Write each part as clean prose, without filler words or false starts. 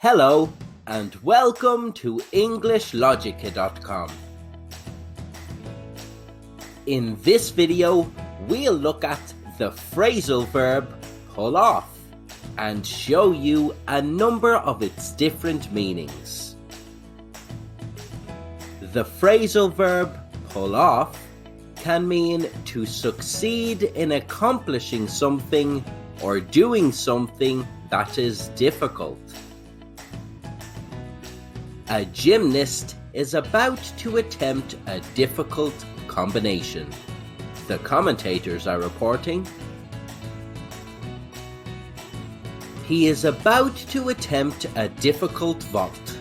Hello and welcome to EnglishLogica.com. In this video, we'll look at the phrasal verb pull off and show you a number of its different meanings. The phrasal verb pull off can mean to succeed in accomplishing something or doing something that is difficult. A gymnast is about to attempt a difficult combination. The commentators are reporting. He is about to attempt a difficult vault.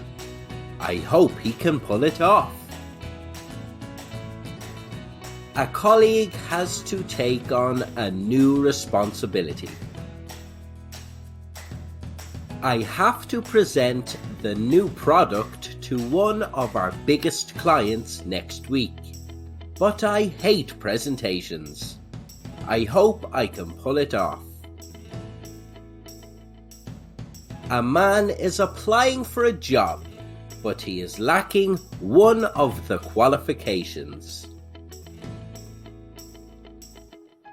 I hope he can pull it off. A colleague has to take on a new responsibility. I have to present the new product to one of our biggest clients next week, but I hate presentations. I hope I can pull it off. A man is applying for a job, but he is lacking one of the qualifications.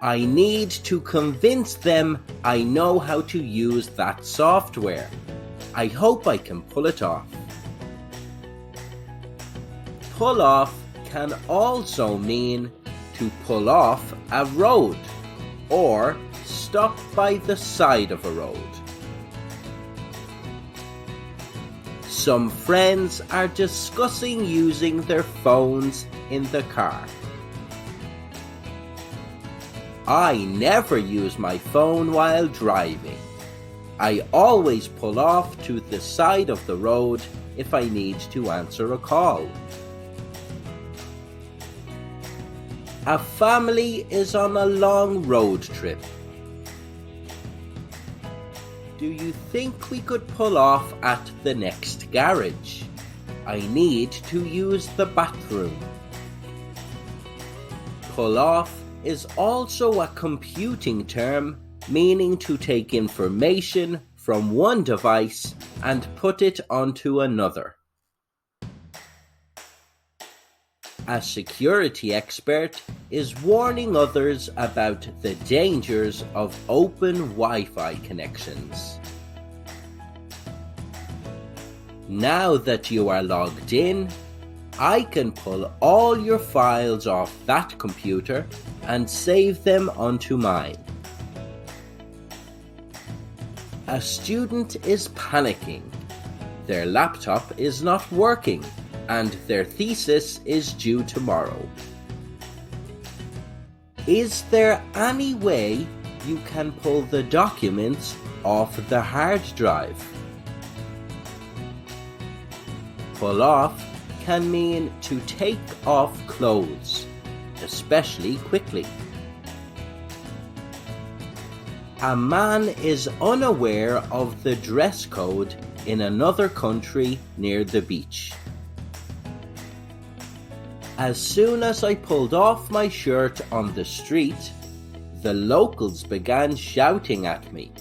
I need to convince them I know how to use that software. I hope I can pull it off. Pull off can also mean to pull off a road or stop by the side of a road. Some friends are discussing using their phones in the car. I never use my phone while driving. I always pull off to the side of the road if I need to answer a call. A family is on a long road trip. Do you think we could pull off at the next garage? I need to use the bathroom. Pull off is also a computing term meaning to take information from one device and put it onto another. A security expert is warning others about the dangers of open Wi-Fi connections. Now that you are logged in, I can pull all your files off that computer and save them onto mine. A student is panicking. Their laptop is not working and their thesis is due tomorrow. Is there any way you can pull the documents off the hard drive? Pull off can mean to take off clothes, especially quickly. A man is unaware of the dress code in another country near the beach. As soon as I pulled off my shirt on the street, the locals began shouting at me.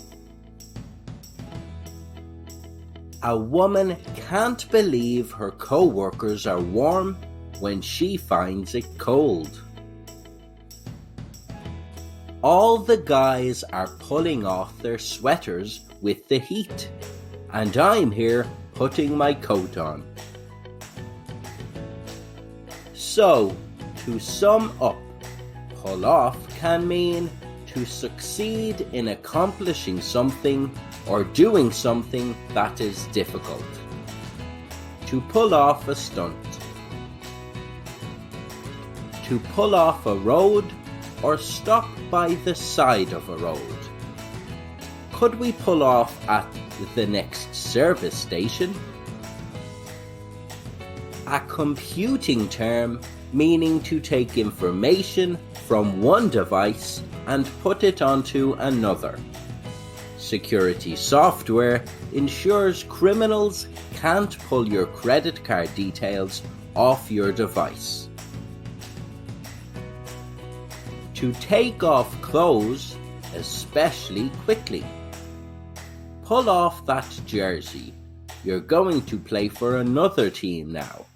A woman can't believe her co-workers are warm when she finds it cold. All the guys are pulling off their sweaters with the heat, and I'm here putting my coat on. So, to sum up, pull off can mean to succeed in accomplishing something or doing something that is difficult. To pull off a stunt. To pull off a road or stop by the side of a road. Could we pull off at the next service station? A computing term meaning to take information from one device and put it onto another. Security software ensures criminals can't pull your credit card details off your device. To take off clothes, especially quickly. Pull off that jersey. You're going to play for another team now.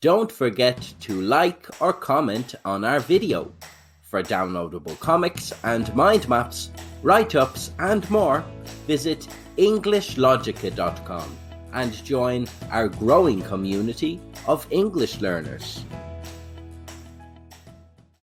Don't forget to like or comment on our video. For downloadable comics and mind maps, write-ups and more, visit EnglishLogica.com and join our growing community of English learners.